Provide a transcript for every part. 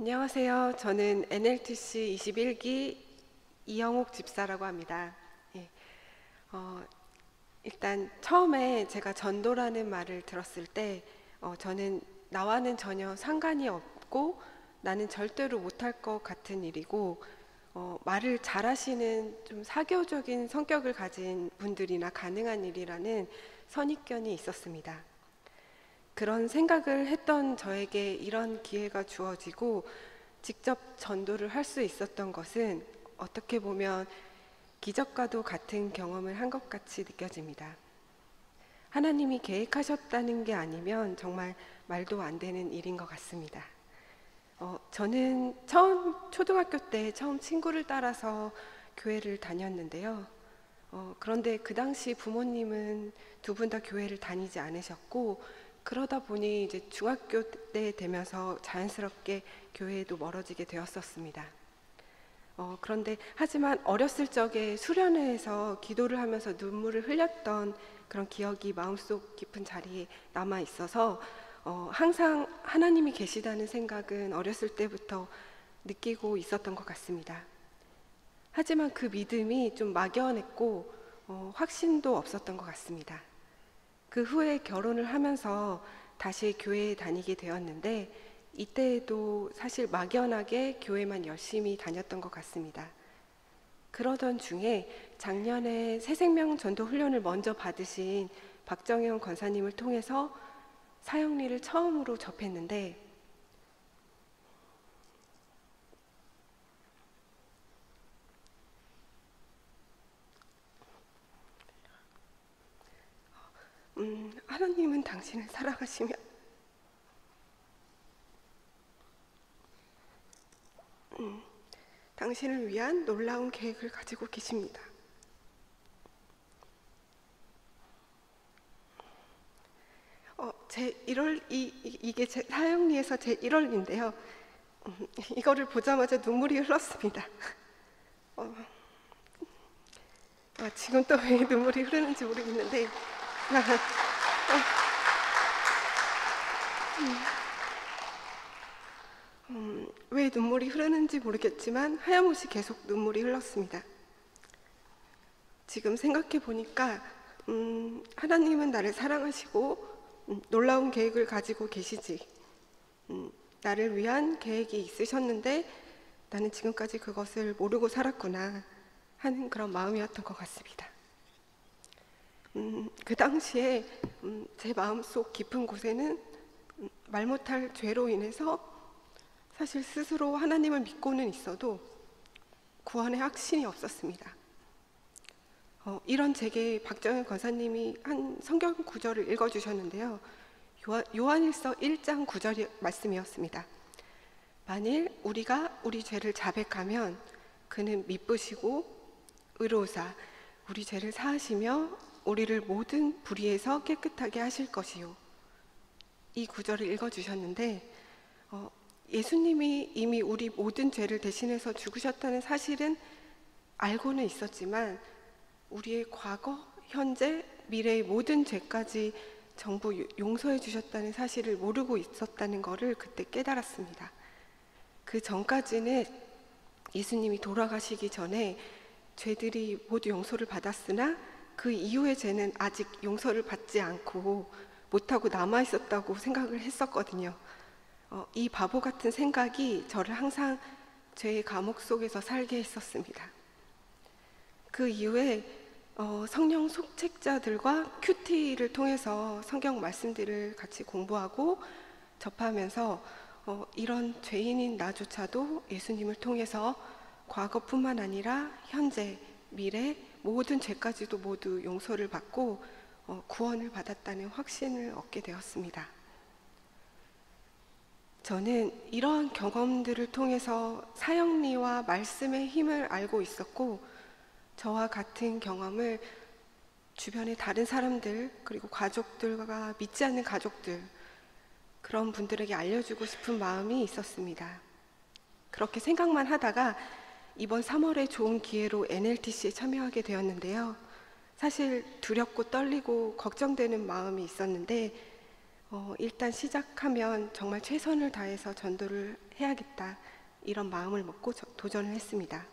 안녕하세요. 저는 NLTC 21기 이영옥 집사라고 합니다. 예, 어, 일단 처음에 제가 전도라는 말을 들었을 때 저는 나와는 전혀 상관이 없고 나는 절대로 못할 것 같은 일이고 말을 잘하시는 좀 사교적인 성격을 가진 분들이나 가능한 일이라는 선입견이 있었습니다. 그런 생각을 했던 저에게 이런 기회가 주어지고 직접 전도를 할 수 있었던 것은 어떻게 보면 기적과도 같은 경험을 한 것 같이 느껴집니다. 하나님이 계획하셨다는 게 아니면 정말 말도 안 되는 일인 것 같습니다. 저는 초등학교 때 처음 친구를 따라서 교회를 다녔는데요. 그런데 그 당시 부모님은 두 분 다 교회를 다니지 않으셨고, 그러다 보니 이제 중학교 때 되면서 자연스럽게 교회에도 멀어지게 되었었습니다. 그런데 하지만 어렸을 적에 수련회에서 기도를 하면서 눈물을 흘렸던 그런 기억이 마음속 깊은 자리에 남아 있어서 항상 하나님이 계시다는 생각은 어렸을 때부터 느끼고 있었던 것 같습니다. 하지만 그 믿음이 좀 막연했고 확신도 없었던 것 같습니다. 그 후에 결혼을 하면서 다시 교회에 다니게 되었는데 이때에도 사실 막연하게 교회만 열심히 다녔던 것 같습니다. 그러던 중에 작년에 새생명 전도 훈련을 먼저 받으신 박정현 권사님을 통해서 사형리를 처음으로 접했는데 하나님은 당신을 사랑하시며 당신을 위한 놀라운 계획을 가지고 계십니다. 이게 제 사형리에서 제 1월인데요. 이거를 보자마자 눈물이 흘렀습니다. 지금 또 왜 눈물이 흐르는지 모르겠는데 왜 눈물이 흐르는지 모르겠지만 하염없이 계속 눈물이 흘렀습니다. 지금 생각해 보니까 하나님은 나를 사랑하시고 놀라운 계획을 가지고 계시지. 나를 위한 계획이 있으셨는데 나는 지금까지 그것을 모르고 살았구나 하는 그런 마음이었던 것 같습니다. 그 당시에 제 마음속 깊은 곳에는 말 못할 죄로 인해서 사실 스스로 하나님을 믿고는 있어도 구원의 확신이 없었습니다. 이런 제게 박정현 권사님이 한 성경 구절을 읽어주셨는데요. 요한일서 1장 9절 말씀이었습니다. 만일 우리가 우리 죄를 자백하면 그는 미쁘시고 의로우사 우리 죄를 사하시며 우리를 모든 불의에서 깨끗하게 하실 것이요. 이 구절을 읽어주셨는데 예수님이 이미 우리 모든 죄를 대신해서 죽으셨다는 사실은 알고는 있었지만 우리의 과거, 현재, 미래의 모든 죄까지 전부 용서해 주셨다는 사실을 모르고 있었다는 것을 그때 깨달았습니다. 그 전까지는 예수님이 돌아가시기 전에 죄들이 모두 용서를 받았으나 그 이후의 죄는 아직 용서를 받지 않고 못하고 남아있었다고 생각을 했었거든요. 이 바보 같은 생각이 저를 항상 죄의 감옥 속에서 살게 했었습니다. 그 이후에 성령 속책자들과 큐티를 통해서 성경 말씀들을 같이 공부하고 접하면서 이런 죄인인 나조차도 예수님을 통해서 과거뿐만 아니라 현재, 미래 모든 죄까지도 모두 용서를 받고 구원을 받았다는 확신을 얻게 되었습니다. 저는 이러한 경험들을 통해서 사형리와 말씀의 힘을 알고 있었고 저와 같은 경험을 주변의 다른 사람들 그리고 가족들과 믿지 않는 가족들 그런 분들에게 알려주고 싶은 마음이 있었습니다. 그렇게 생각만 하다가 이번 3월에 좋은 기회로 NLTC에 참여하게 되었는데요. 사실 두렵고 떨리고 걱정되는 마음이 있었는데 일단 시작하면 정말 최선을 다해서 전도를 해야겠다, 이런 마음을 먹고 도전을 했습니다.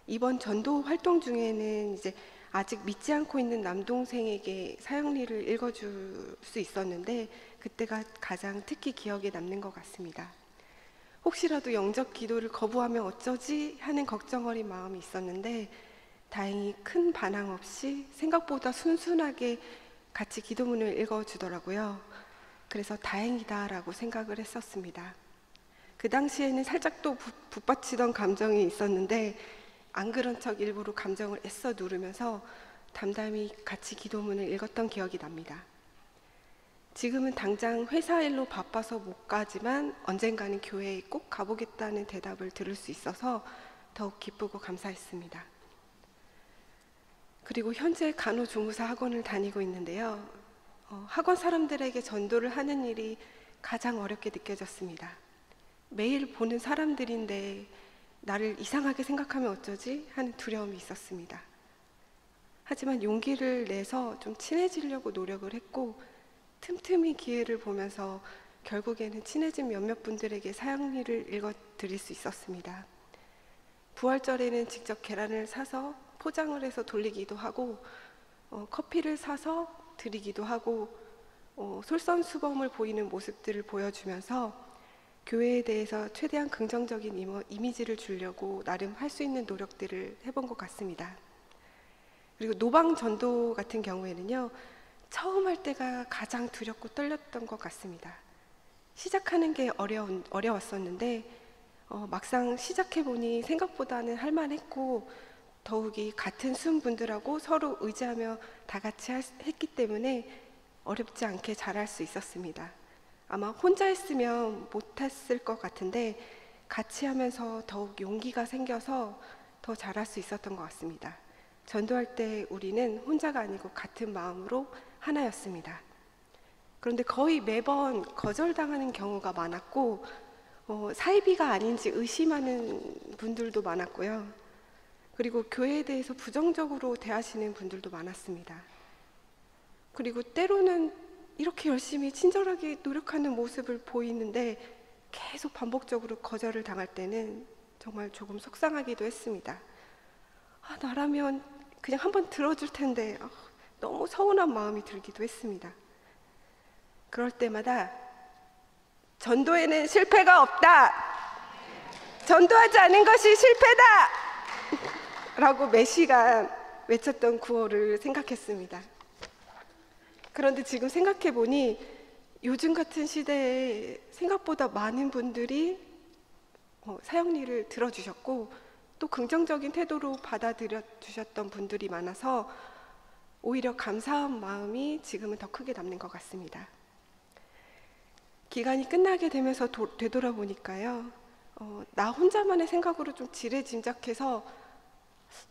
이번 전도 활동 중에는 이제 아직 믿지 않고 있는 남동생에게 사형리를 읽어줄 수 있었는데 그때가 가장 특히 기억에 남는 것 같습니다. 혹시라도 영접 기도를 거부하면 어쩌지 하는 걱정 어린 마음이 있었는데 다행히 큰 반항 없이 생각보다 순순하게 같이 기도문을 읽어주더라고요. 그래서 다행이다라고 생각을 했었습니다. 그 당시에는 살짝 또 북받치던 감정이 있었는데 안 그런 척 일부러 감정을 애써 누르면서 담담히 같이 기도문을 읽었던 기억이 납니다. 지금은 당장 회사 일로 바빠서 못 가지만 언젠가는 교회에 꼭 가보겠다는 대답을 들을 수 있어서 더욱 기쁘고 감사했습니다. 그리고 현재 간호조무사 학원을 다니고 있는데요. 학원 사람들에게 전도를 하는 일이 가장 어렵게 느껴졌습니다. 매일 보는 사람들인데 나를 이상하게 생각하면 어쩌지 하는 두려움이 있었습니다. 하지만 용기를 내서 좀 친해지려고 노력을 했고 틈틈이 기회를 보면서 결국에는 친해진 몇몇 분들에게 사형리를 읽어드릴 수 있었습니다. 부활절에는 직접 계란을 사서 포장을 해서 돌리기도 하고 커피를 사서 드리기도 하고 솔선수범을 보이는 모습들을 보여주면서 교회에 대해서 최대한 긍정적인 이미지를 주려고 나름 할 수 있는 노력들을 해본 것 같습니다. 그리고 노방전도 같은 경우에는요, 처음 할 때가 가장 두렵고 떨렸던 것 같습니다. 시작하는 게 어려웠었는데 막상 시작해보니 생각보다는 할만했고 더욱이 같은 수은 분들하고 서로 의지하며 다 같이 했기 때문에 어렵지 않게 잘할 수 있었습니다. 아마 혼자 했으면 못했을 것 같은데 같이 하면서 더욱 용기가 생겨서 더 잘할 수 있었던 것 같습니다. 전도할 때 우리는 혼자가 아니고 같은 마음으로 하나였습니다. 그런데 거의 매번 거절당하는 경우가 많았고 사이비가 아닌지 의심하는 분들도 많았고요. 그리고 교회에 대해서 부정적으로 대하시는 분들도 많았습니다. 그리고 때로는 이렇게 열심히 친절하게 노력하는 모습을 보이는데 계속 반복적으로 거절을 당할 때는 정말 조금 속상하기도 했습니다. 나라면 그냥 한번 들어줄 텐데 너무 서운한 마음이 들기도 했습니다. 그럴 때마다 전도에는 실패가 없다, 전도하지 않은 것이 실패다 라고 매 시간 외쳤던 구호를 생각했습니다. 그런데 지금 생각해보니 요즘 같은 시대에 생각보다 많은 분들이 사형리를 들어주셨고 또 긍정적인 태도로 받아들여 주셨던 분들이 많아서 오히려 감사한 마음이 지금은 더 크게 남는 것 같습니다. 기간이 끝나게 되면서 되돌아보니까요, 나 혼자만의 생각으로 좀 지레짐작해서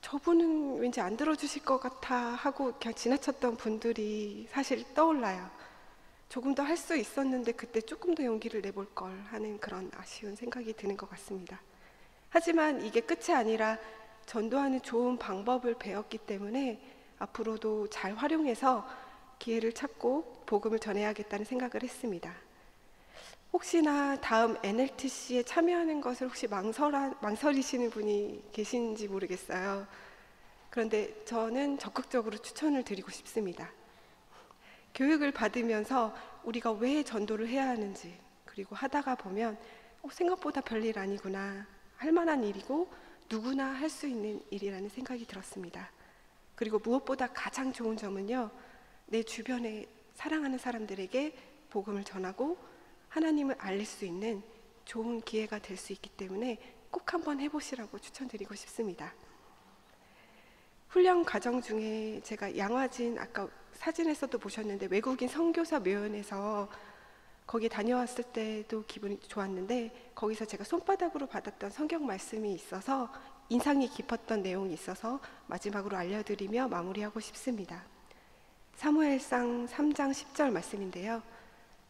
저분은 왠지 안 들어주실 것 같아 하고 그냥 지나쳤던 분들이 사실 떠올라요. 조금 더 할 수 있었는데 그때 조금 더 용기를 내볼 걸 하는 그런 아쉬운 생각이 드는 것 같습니다. 하지만 이게 끝이 아니라 전도하는 좋은 방법을 배웠기 때문에 앞으로도 잘 활용해서 기회를 찾고 복음을 전해야겠다는 생각을 했습니다. 혹시나 다음 NLTC에 참여하는 것을 혹시 망설이시는 분이 계신지 모르겠어요. 그런데 저는 적극적으로 추천을 드리고 싶습니다. 교육을 받으면서 우리가 왜 전도를 해야 하는지, 그리고 하다가 보면 생각보다 별일 아니구나, 할 만한 일이고 누구나 할 수 있는 일이라는 생각이 들었습니다. 그리고 무엇보다 가장 좋은 점은요, 내 주변에 사랑하는 사람들에게 복음을 전하고 하나님을 알릴 수 있는 좋은 기회가 될 수 있기 때문에 꼭 한번 해보시라고 추천드리고 싶습니다. 훈련 과정 중에 제가 양화진, 아까 사진에서도 보셨는데 외국인 선교사 묘연에서 거기 다녀왔을 때도 기분이 좋았는데 거기서 제가 손바닥으로 받았던 성경 말씀이 있어서 인상이 깊었던 내용이 있어서 마지막으로 알려드리며 마무리하고 싶습니다. 사무엘상 3장 10절 말씀인데요.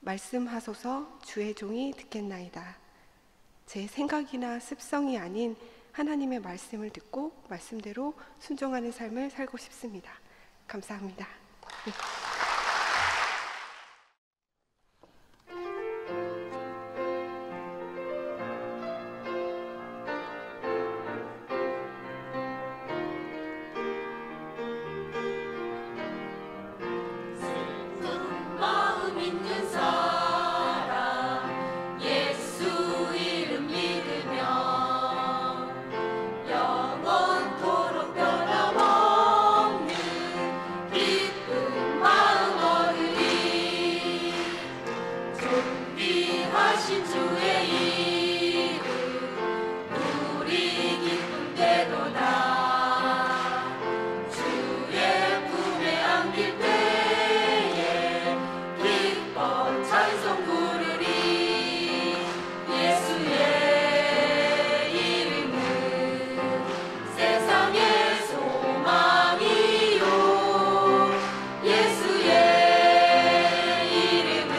말씀하소서, 주의 종이 듣겠나이다. 제 생각이나 습성이 아닌 하나님의 말씀을 듣고 말씀대로 순종하는 삶을 살고 싶습니다. 감사합니다. 믿는 사람 예수 이름 믿으며 영원토록 변함없는 기쁜 마음 얻으리. 존귀하신 주의 이름 우리 기쁨되도다. 주의 품에 안길 때에 기뻐 찬송 부르리. 예수의 이름은 세상의 소망이요. 예수의 이름은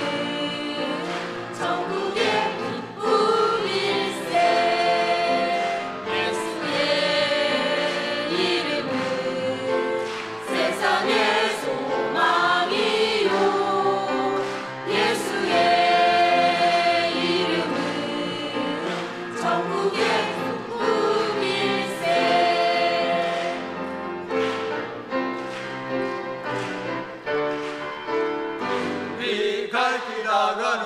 천국의 기쁨일세. 예수의 이름은 세상의 소망이요. 예수의 이름은 천국의 기쁨일세. 우리 갈 길 나가는